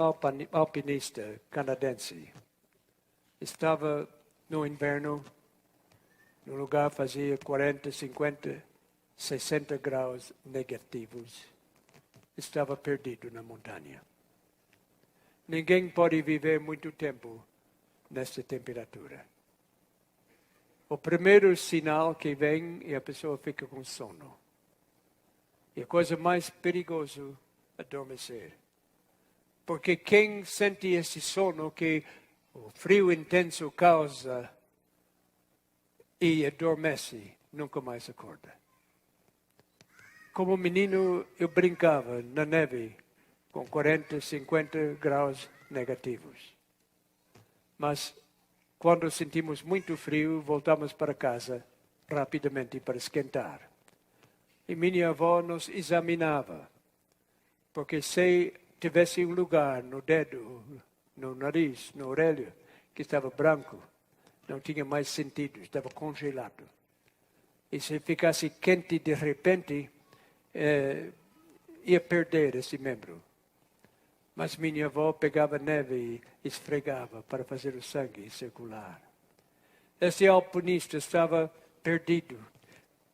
S1: alpinista canadense estava no inverno, no lugar fazia 40, 50, 60 graus negativos. Estava perdido na montanha. Ninguém pode viver muito tempo nessa temperatura. O primeiro sinal que vem é a pessoa fica com sono. E a coisa mais perigosa é adormecer. Porque quem sente esse sono que o frio intenso causa e adormece, nunca mais acorda. Como menino, eu brincava na neve com 40, 50 graus negativos. Mas quando sentimos muito frio, voltamos para casa rapidamente para esquentar. E minha avó nos examinava, porque se tivesse um lugar no dedo, no nariz, na orelha, que estava branco, não tinha mais sentido, estava congelado. E se ficasse quente de repente, ia perder esse membro. Mas minha avó pegava neve e esfregava para fazer o sangue circular. Esse alpinista estava perdido,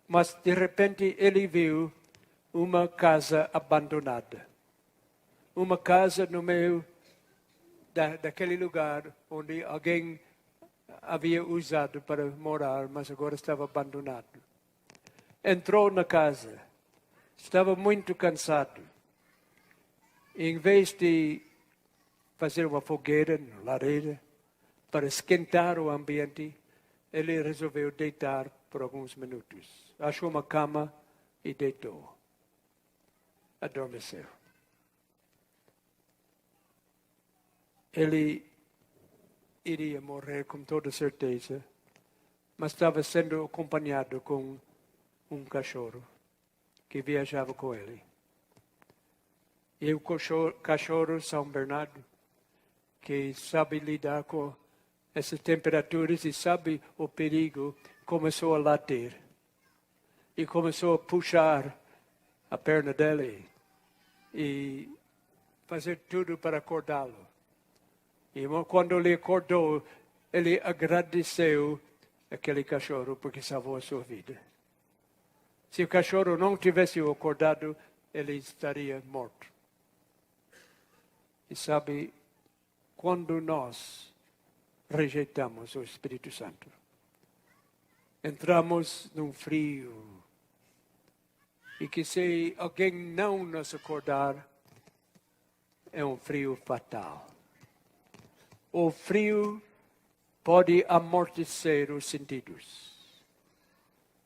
S1: mas de repente ele viu uma casa abandonada. Uma casa no meio daquele lugar onde alguém havia usado para morar, mas agora estava abandonado. Entrou na casa, estava muito cansado. Em vez de fazer uma fogueira na lareira para esquentar o ambiente, ele resolveu deitar por alguns minutos. Achou uma cama e deitou. Adormeceu. Ele iria morrer com toda certeza, mas estava sendo acompanhado com um cachorro que viajava com ele. E o cachorro São Bernardo, que sabe lidar com essas temperaturas e sabe o perigo, começou a latir. E começou a puxar a perna dele e fazer tudo para acordá-lo. E quando ele acordou, ele agradeceu aquele cachorro porque salvou a sua vida. Se o cachorro não tivesse acordado, ele estaria morto. E sabe, quando nós rejeitamos o Espírito Santo, entramos num frio. E que se alguém não nos acordar, é um frio fatal. O frio pode amortecer os sentidos.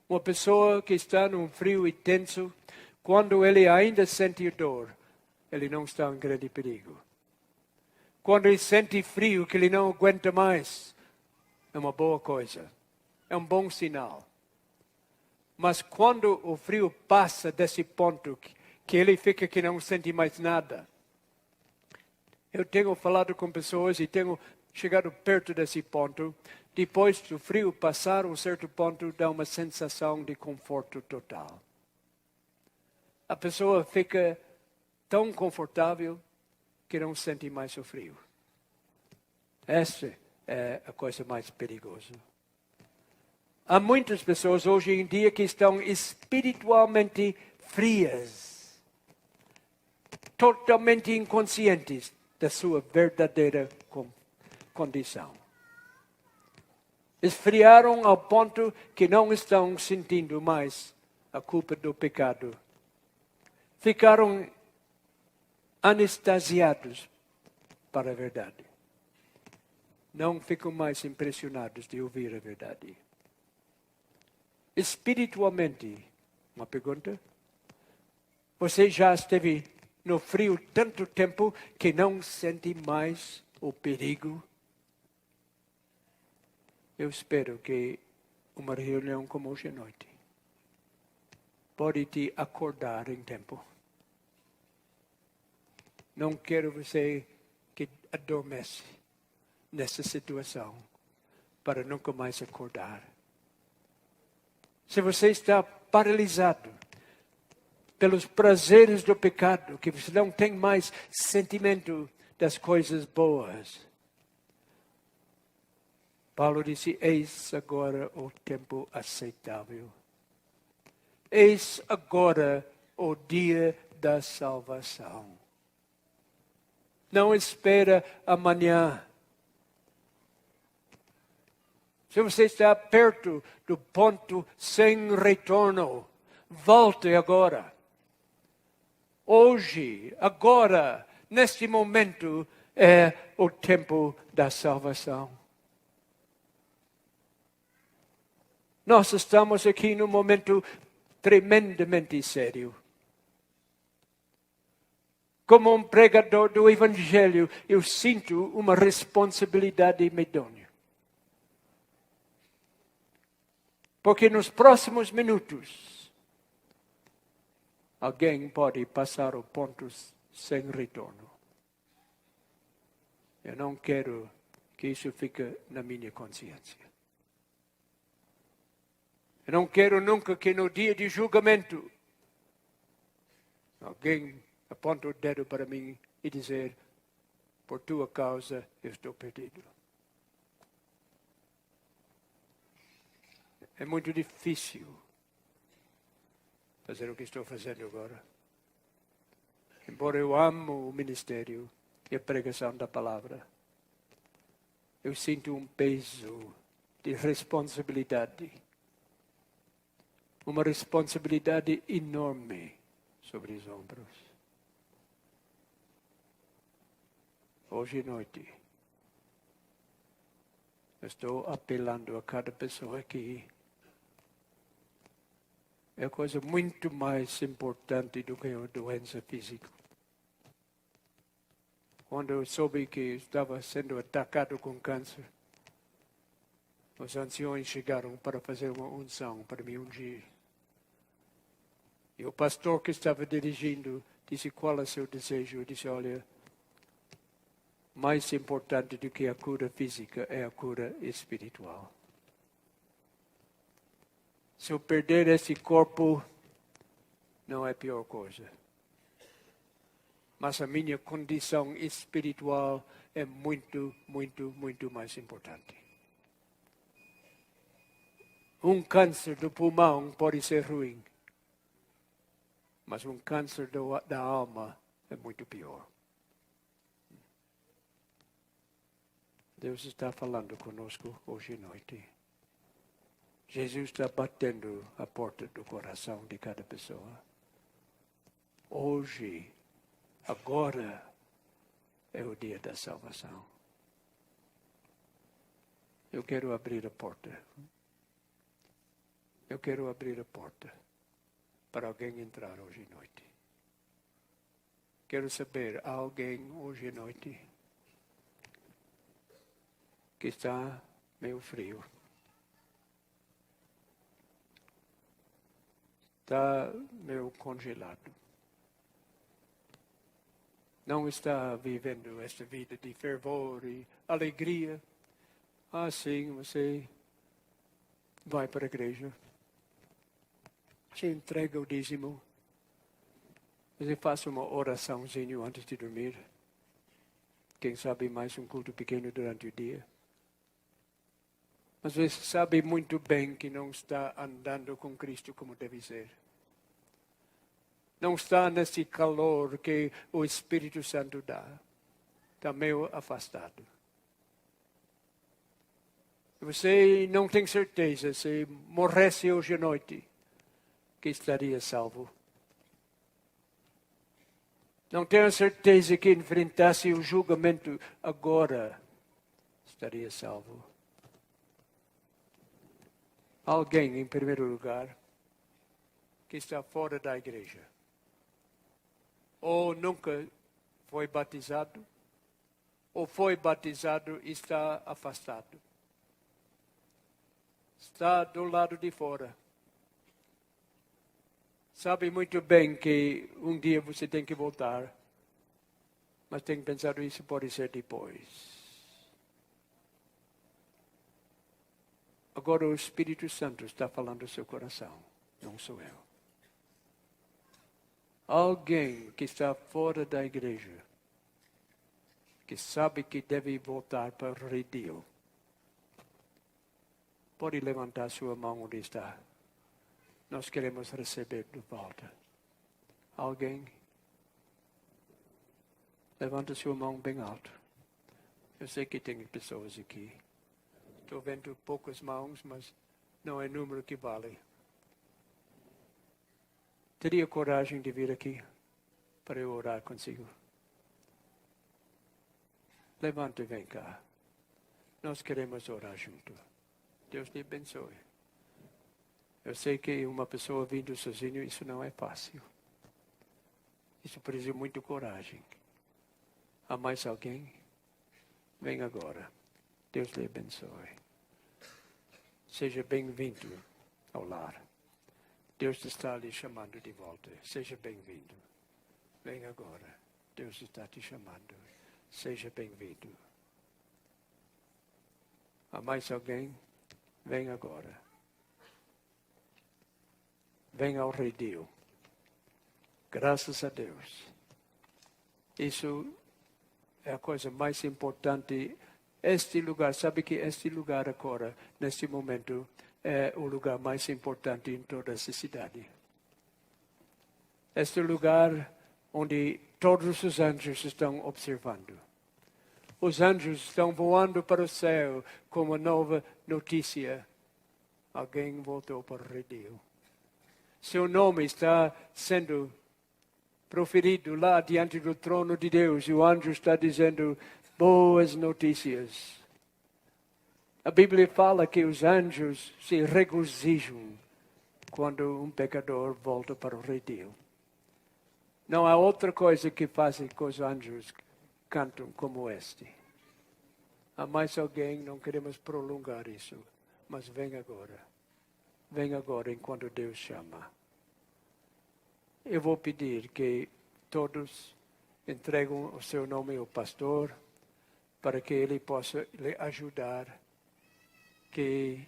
S1: Uma pessoa que está num frio intenso, quando ele ainda sente dor, ele não está em grande perigo. Quando ele sente frio, que ele não aguenta mais, é uma boa coisa. É um bom sinal. Mas quando o frio passa desse ponto, que ele fica que não sente mais nada. Eu tenho falado com pessoas e tenho chegado perto desse ponto. Depois do frio passar um certo ponto, dá uma sensação de conforto total. A pessoa fica tão confortável que não sente mais o frio. Essa é a coisa mais perigosa. Há muitas pessoas hoje em dia que estão espiritualmente frias, totalmente inconscientes da sua verdadeira condição. Esfriaram ao ponto que não estão sentindo mais a culpa do pecado. Ficaram anestesiados para a verdade. Não ficam mais impressionados de ouvir a verdade. Espiritualmente, uma pergunta? Você já esteve no frio tanto tempo que não sente mais o perigo? Eu espero que uma reunião como hoje à noite pode te acordar em tempo. Não quero você que adormece nessa situação para nunca mais acordar. Se você está paralisado pelos prazeres do pecado, que você não tem mais sentimento das coisas boas. Paulo disse, eis agora o tempo aceitável. Eis agora o dia da salvação. Não espera amanhã. Se você está perto do ponto sem retorno, volte agora. Hoje, agora, neste momento, é o tempo da salvação. Nós estamos aqui num momento tremendamente sério. Como um pregador do Evangelho, eu sinto uma responsabilidade medonha. Porque nos próximos minutos, alguém pode passar o ponto sem retorno. Eu não quero que isso fique na minha consciência. Eu não quero nunca que no dia de julgamento alguém aponte o dedo para mim e dizer, por tua causa eu estou perdido. É muito difícil fazer o que estou fazendo agora. Embora eu amo o ministério e a pregação da palavra, eu sinto um peso de responsabilidade. Uma responsabilidade enorme sobre os ombros. Hoje à noite, eu estou apelando a cada pessoa aqui. É coisa muito mais importante do que a doença física. Quando eu soube que estava sendo atacado com câncer, os anciões chegaram para fazer uma unção para me ungir. E o pastor que estava dirigindo disse, qual é o seu desejo? Eu disse, olha, mais importante do que a cura física é a cura espiritual. Se eu perder esse corpo, não é a pior coisa. Mas a minha condição espiritual é muito, muito, muito mais importante. Um câncer do pulmão pode ser ruim. Mas um câncer da alma é muito pior. Deus está falando conosco hoje à noite. Jesus está batendo a porta do coração de cada pessoa. Hoje, agora, é o dia da salvação. Eu quero abrir a porta. Eu quero abrir a porta para alguém entrar hoje à noite. Quero saber, há alguém hoje à noite que está meio frio. Está meio congelado. Não está vivendo esta vida de fervor e alegria. Sim, você vai para a igreja. Você entrega o dízimo. Você faz uma oraçãozinha antes de dormir. Quem sabe mais um culto pequeno durante o dia. Mas você sabe muito bem que não está andando com Cristo como deve ser. Não está nesse calor que o Espírito Santo dá. Está meio afastado. Você não tem certeza se morresse hoje à noite que estaria salvo. Não tenho certeza que enfrentasse o julgamento agora estaria salvo. Alguém, em primeiro lugar, que está fora da igreja. Ou nunca foi batizado, ou foi batizado e está afastado. Está do lado de fora. Sabe muito bem que um dia você tem que voltar, mas tem pensado isso pode ser depois. Agora o Espírito Santo está falando no seu coração, não sou eu. Alguém que está fora da igreja, que sabe que deve voltar para o redil, pode levantar sua mão onde está. Nós queremos receber de volta. Alguém? Levanta sua mão bem alto. Eu sei que tem pessoas aqui. Estou vendo poucas mãos, mas não é número que vale. Teria coragem de vir aqui para eu orar consigo? Levante e vem cá. Nós queremos orar junto. Deus te abençoe. Eu sei que uma pessoa vindo sozinho, isso não é fácil. Isso precisa muito coragem. Há mais alguém? Vem agora. Deus lhe abençoe. Seja bem-vindo ao lar. Deus está lhe chamando de volta. Seja bem-vindo. Vem agora. Deus está te chamando. Seja bem-vindo. Há mais alguém? Vem agora. Vem ao redil. Graças a Deus. Isso é a coisa mais importante. Este lugar, sabe que este lugar agora, neste momento, é o lugar mais importante em toda essa cidade. Este lugar onde todos os anjos estão observando. Os anjos estão voando para o céu com uma nova notícia. Alguém voltou para o redil. Seu nome está sendo proferido lá diante do trono de Deus. E o anjo está dizendo boas notícias. A Bíblia fala que os anjos se regozijam quando um pecador volta para o redil. Não há outra coisa que faça que os anjos cantam como este. Há mais alguém, não queremos prolongar isso, mas vem agora. Vem agora enquanto Deus chama. Eu vou pedir que todos entregam o seu nome ao pastor para que ele possa lhe ajudar. Que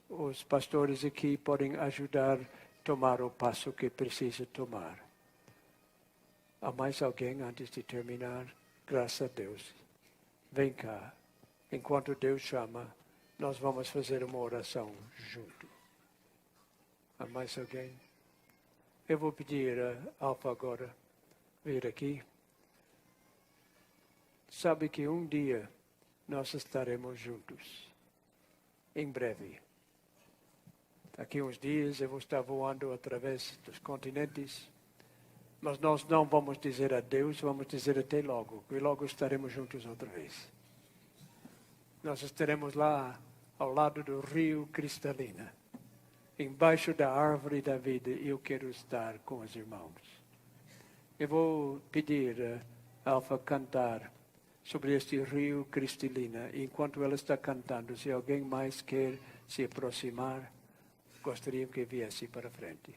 S1: os pastores aqui podem ajudar a tomar o passo que precisa tomar. Há mais alguém antes de terminar? Graças a Deus. Vem cá. Enquanto Deus chama, nós vamos fazer uma oração junto. Há mais alguém? Eu vou pedir a Alfa agora vir aqui. Sabe que um dia nós estaremos juntos. Em breve. Daqui uns dias eu vou estar voando através dos continentes. Mas nós não vamos dizer adeus, vamos dizer até logo. E logo estaremos juntos outra vez. Nós estaremos lá ao lado do rio Cristalina. Embaixo da árvore da vida, eu quero estar com os irmãos. Eu vou pedir a Alfa cantar sobre este rio Cristalina. Enquanto ela está cantando, se alguém mais quer se aproximar, gostaria que viesse para frente.